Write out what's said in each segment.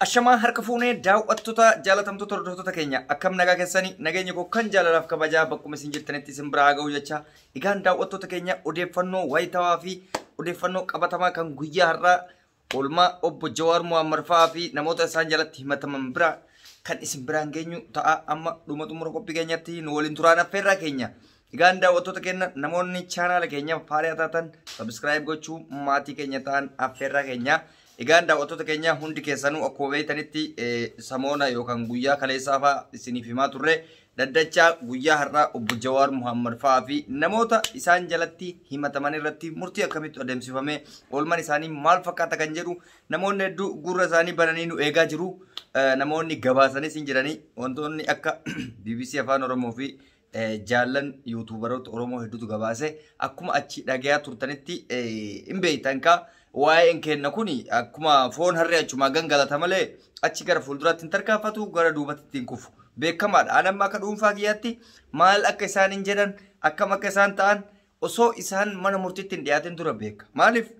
Ashamaa harka fuunee daawwattoota jaalatamtoota hordoftoota keenya akkam nagaa keessanii nageenya koo kan jaalalaaf kabajaa bakkuma isin jirtanitti isin biraa ga'u jecha egaan daawwattoota keenya odeeffannoo wayitawaa fi odeeffannoo qabatamaa kan guyyaa har'aa oolmaa obbo Jawaar Mohammad fa'aa fi namoota isaan jalatti himataman biraa kan isin biraan geenyu ta'a amma dhuma xumura qophii keenyatti nu waliin turaan affeerraa keenya egaan daawwattoota keenya namoonni chaanaala keenya faariyaa taatan subscribe gochuu maatii keenya ta'an affeerraa keenya egaan daawwattoota keenya hundi keessanuu akkuma beeytanitti samoona yookaan guyyaa kaleessaa fa'aa isiniif himaa turre daddachaa guyyaa har'aa obbo Jawaar Mohammad fa'aa fi namoota isaan jalatti himataman irratti murtii akkamitti adeemsifame oolman isaanii maal fakkaata kan jedhu namoonni hedduu gurra isaanii bananii nu eegaa jiru namoonni gabaasanis hin jiranii wantoonni akka BBC Afaan Oromoo fi jaallan yuutuubaroota Oromoo hedduutu gabaase akkuma achi dhagayaa turtanitti hin beeytan ka waa'een kenna kuni akkuma foon harree achuma gangalata malee achi gara fuulduraatti hin tarkaanfatu gara duubatti hin kufu beekamaadha. Anamma akka dhuunfaa kiyyaatti maal akka isaan hin jedhan akkam akka isaan ta'an osoo isaan mana murtiitti hin dhiyaatin dura beeka. Maaliif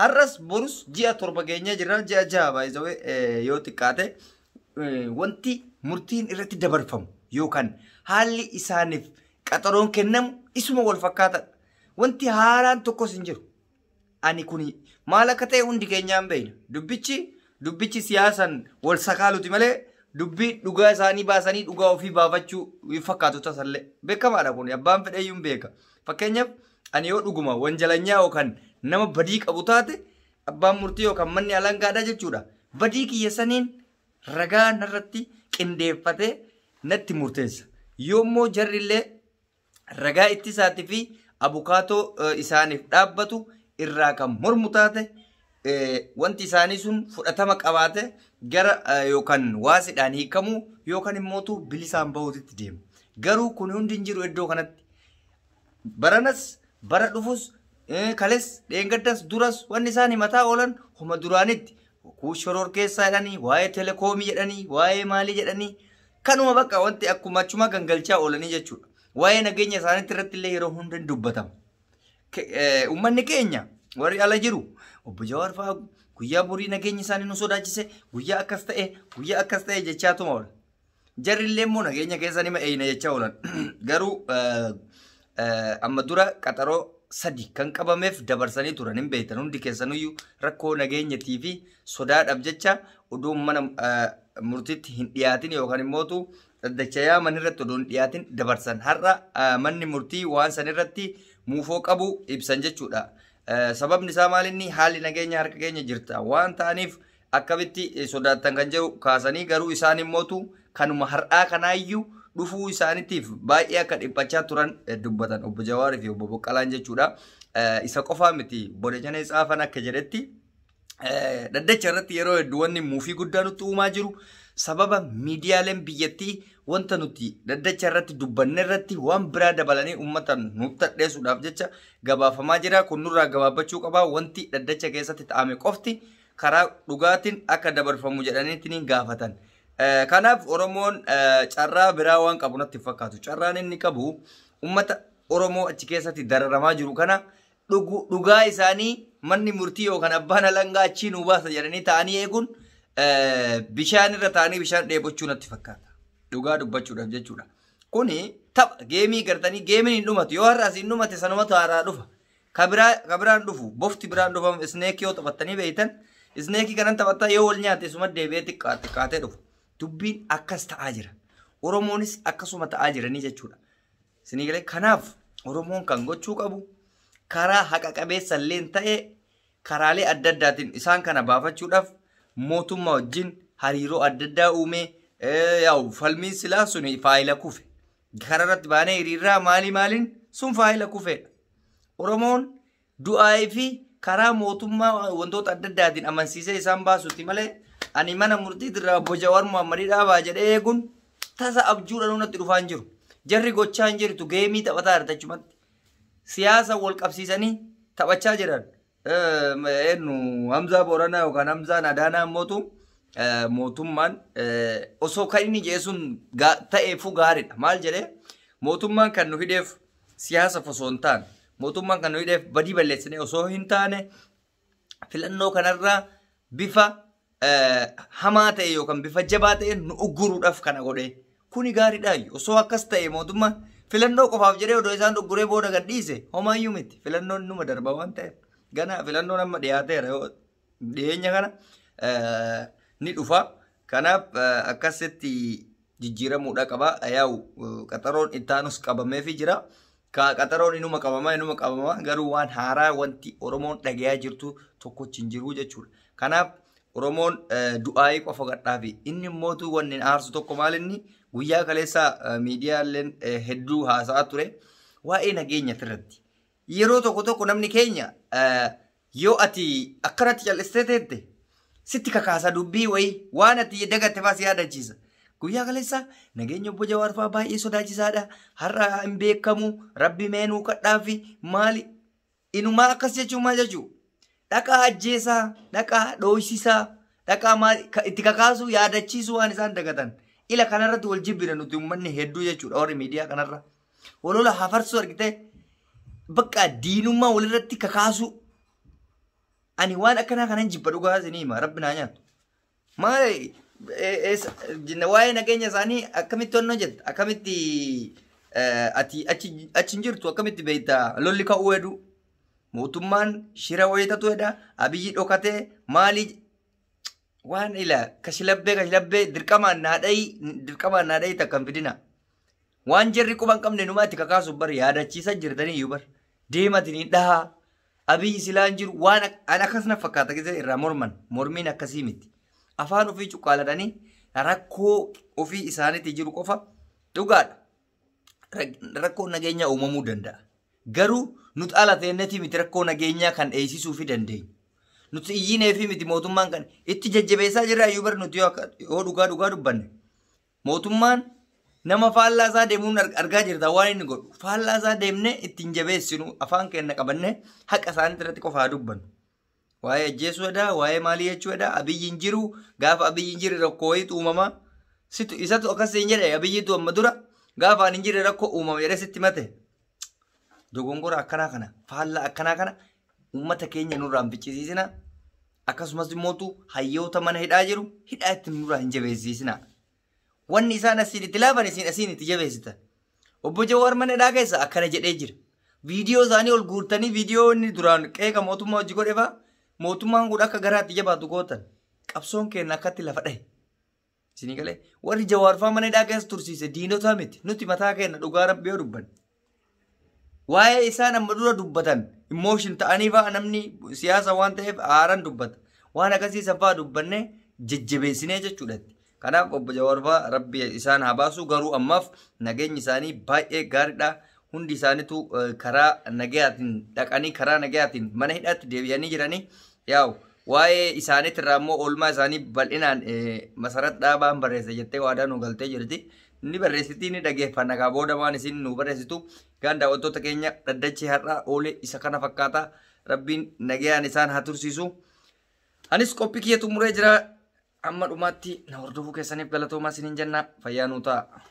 har'as borus ji'a 7 geenyaa jirra ji'a 6 baay'isawee yoo xiqqaate wanti murtiin irratti dabarfamu yookaan haalli isaaniif qaxaroon kennamu isuma wal fakkaatadha. Wanti haaraan tokkos hin jiru. Ani kuni maal akka ta'e hundi keenyaan beeyna. Dubbichi siyaasan wal sakaaluti malee dubbii dhugaa isaanii baasanii dhugaa ofii baafachuu fakkaatu tasallee. Beekamaadha kun abbaan fedheeyyuun beeka. Fakkeenyaaf ani yoo dhuguma wanjalanyaa yookaan nama badii qabu taate abbaan murtii yookaan manni alangaadha jechuudha. Badii kiyya saniin ragaa narratti qindeeffatee natti murteessa. Yoommoo jarrillee ragaa ittisaatii fi abukaatoo isaaniif dhaabbatu irraa kan mormu taate wanti isaanii sun fudhatama qabaate gara yookaan waasidhaan hiikamu yookaan immootu bilisaan bahuutitti deemu. Garuu kun hundi hin jiru iddoo kanatti. Baranas bara dhufus kales dheengaddas duras wanni isaan himataa oolan homa duraanitti shoror keessaa jedhanii waa'ee telekoomii jedhanii waa'ee maalii jedhanii kanuma bakka wanti akkuma achuma gangalchaa oolanii jechuudha. Waa'ee nageenya isaaniitti irratti illee yeroo hunda hin dubbatamu. Uummanni keenya warri ala jiru obbo Jawaar fa'aa guyyaa burii nageenya isaanii nu sodaachise guyyaa akkas ta'e jechaatuma oolan. Jarri illee immoo nageenya keessa nima eeyina jechaa oolan. Garuu amma dura qaxaroo 3 kan qabameef dabarsanii turan hin beektan hundi keessanuyyuu rakkoo nageenyatii fi sodaadhaaf jecha oduu mana murtiitti hin dhiyaatin yookaan immootu daddachayaa manirratti oduu hin dhiyaatin dabarsan. Har'a manni murtii waan sanirratti muufoo qabu ibsan jechuudha. Sababni isaa maalinni haalli nageenya harka keenya jirta waan ta'aniif akkamitti sodaattan kan jedhu kaasanii garuu isaan immootu kanuma har'aa kanaayyuu dhufuu isaaniitiif baay'ee akka dhiphachaa turan dubbatan obbo Jawaarii fi obbo Boqqalaan jechuudha. Isa qofaa miti Bodajanee Tsaafaan akka jedhetti daddacha irratti yeroo hedduu wanni muufii guddaa nutti uumaa jiru sababa miidiyaaleen biyyattii wanta nuti daddacha irratti dubbanne irratti waan biraa dabalanii uummatan nuuf tadheessuudhaaf jecha gabaafamaa jira. Kun nurraa gabaabachuu qabaa wanti daddacha keessatti ta'ame qofti karaa dhugaatiin akka dabarfamu jedhaniitiin gaafatan. Kanaaf Oromoon carraa biraa waan qabu natti fakkaatu. Carraan inni qabu uummata Oromoo achi keessatti dararamaa jiru kana dhugaa isaanii manni murtii yookaan abbaan alangaa achii nu baasa jedhanii ta'anii eeguun bishaan irra ta'anii bishaan dheebochuu natti fakkaata. Dhugaa dubbachuudhaaf jechuudha. Kuni tapha geemii gartanii geemiin hin dhumatu yoo har'aas hin dhumate sanumatu haaraa dhufa. Kabiraan dhufu bofti biraan dhufamu isneekii yoo taphattanii beeytan isneekii kanan taphattaa yoo wal nyaate suma deebi'ee xiqqaatee dhufu. Dubbiin akkas ta'aa jira. Oromoonis akkasuma ta'aa jiranii jechuudha. Sinigalee kanaaf Oromoon kan gochuu qabu karaa haqa qabeessa illee ta'e karaalee adda addaatiin isaan kana baafachuudhaaf mootummaa wajjin hariiroo adda addaa uumee yaa'u falmiin silaa sun faayila kufe. Kararratti baanee hiriirraa maaliin sun faayila kufedha. Oromoon du'aa fi karaa mootummaa wantoota adda addaatiin amansiisee isaan baasutti malee ani mana murtiitirraa obbo Jawaar Mohammad dhaabaa jedhee eeguun tasa abjuudhaan natti dhufaa hin jiru. Jarri gochaa hin jirtu geemii taphataa artachumatti. Siyaasa wal qabsiisanii taphachaa jiran. Hamzaa Booranaa yookaan Hamzaan Adaanaa mootummaan osoo kan inni jeesuun ta'eefuu gaariidha. Maal jedhee mootummaan kan nu hidheef siyaasa osoo hin taane mootummaan kan nu hidheef badii balleessinee osoo hin taane filannoo kanarraa bifa hamaa ta'e yookaan bifa jabaa ta'e nu ugguruudhaaf kana godhe kuni gaariidha. Osoo akkas ta'e mootummaan filannoo qofaaf jedhee odoo isaan ugguree booda gadhiise homaayyuu miti. Filannoon numa darba waan ta'eef gana filannoon amma dhiyaateera dhiyeenya kana ni dhufa. Kanaaf akkasitti jijjiiramuudha qaba. Yaa'u qaxaroon ittaanus qabameefii jira. Qaxaroon inuma qabama garuu waan haaraa wanti Oromoon dhagayaa jirtu tokkochi hin jiru jechuudha. Kanaaf Oromoon du'aayii qofa gadhaafi inni immootu wanni aarsu tokko maalinni guyyaa kaleessa miidiyaaleen hedduu haasa'aa ture waa'ee nageenya irratti. Yeroo tokko namni keenya yoo ati akkanatti cal'istee teette sitti kakaasa dubbii wayii waan ati dagatte faas yaadachiisa. Guyyaa kaleessa nageenya obbo Jawaar fa'aa baay'ee sodaachisaadha. Har'a hin beekamu rabbi meenuu kadhaafi maali inumaa akkas jechuun maal jechuudha? Dhaqaa ajjeesaa, dhaqaa dhoosisaa, dhaqaa maal itti kakaasu yaadachiisu waan isaan dagatan. Ila kanarratti wal jibbina nuti uummanni hedduu jechuudha warri miidiyaa kanarra. Walola hafarsu argitee bakka diinummaa walirratti kakaasu. Ani waan akkanaa kanan jibba dhugaa isinii hima rabbi naa nyaatu. Maali waa'ee nageenya isaanii akkamitti onnoo jetta? Akkamitti ati achi hin jirtu akkamitti beektaa lolli ka'uu hedduu? Mootummaan shira wayitatu edha abiyyi dhokatee maali waan ila kashilabbee dirqamaan naadhayi takkan fidina waan jirri quban qabne numa itti kakaasu bar yaadachiisa jirtanii iyyuu bar deematini dhaha abiyyi silaan jiru waan an akkasna fakkaata gisee irraa mormiin akkasii miti afaan ofii cuqqaaladhanii rakkoo ofii isaaniitti jiru qofa dhugaadha rakkoo nageenya uumamuu danda'a. Garuu nuti ala ta'eennetii miti rakkoo nageenyaa kan dheessisuu fi dandeenyu. Nuti iyyinee fi miti mootummaan kan itti jajjabeessaa jirra iyyuu bar nuti yoo dhugaa dubbanne. Mootummaan nama faallaa isaa deemuun argaa jirta waan inni godhu. Faallaa isaa deemnee ittiin jabeessinu afaan keenya qabannee haqa isaaniitti irratti qofaa dubbannu. Waa'ee ajjeesuu edhaa, waa'ee maalii jechuu edhaa, abiyyi hin jiru gaafa abiyyi hin jirre rakkoo wayiitu uumamaa. Isatu akkas hin jedhe abiyyiitu amma dura gaafa ani hin jirre rakkoo uumama jedhee sitti mate. Dogongora akkanaa kana faallaa akkanaa kana uummata keenya nurraa hin ficcisiisina. Akkasumas immoo hayyoota mana hidhaa jiru hidhaa itti nurraa hin jabeessisina. Wanni isaan asiin itti laafan asiin itti jabeessitan. Obbo Jawaar mana hidhaa keessa akkana jedhee jira. Viidiyoo isaanii ol guurtanii viidiyoo inni duraan qeeqa mootummaa hojii godhe fa'a mootummaan kun akka garaatti jabaatu gootan qabsoon keenya akkatti lafa dhahe. Isinii galee warri Jawaar fa'aa mana hidhaa keessa tursiise diinotaa miti nuti mataa keenya dhugaa rabbii yoo dubbanne. Waa'ee isaan amma dura dubbatan emotion ta'anii fa'a namni siyaasa waan ta'eef haaran dubbata. Waan akkasii fa'aa dubbanne jajjabeessinee jechuudha. Kanaaf obbo Jawaar fa'aa rabbi isaan haa baasu garuu ammaaf nageenyi isaanii baay'ee gaariidha. Hundi isaaniitu karaa nagayaatiin dhaqanii karaa nagayaatiin mana hidhaatti deebi'anii jiranii yaa'u waa'ee isaaniitirraa immoo oolmaa isaanii bal'inaan masarat dhaabaan barreessa jettee waadaa nu galtee jirti. Inni barreessitii ni dhageeffanna kaa booda waan isin nu barreessitu gaan daawwattoota keenya dhaddachi har'aa oolee isa kana fakkaata rabbiin nagayaan isaan haa tursiisu. Anis qophii kiyya xumuree jira amma dhumaatti na hordofuu keessaniif galatoomaa isiniin jenna fayyaa nuu ta'a.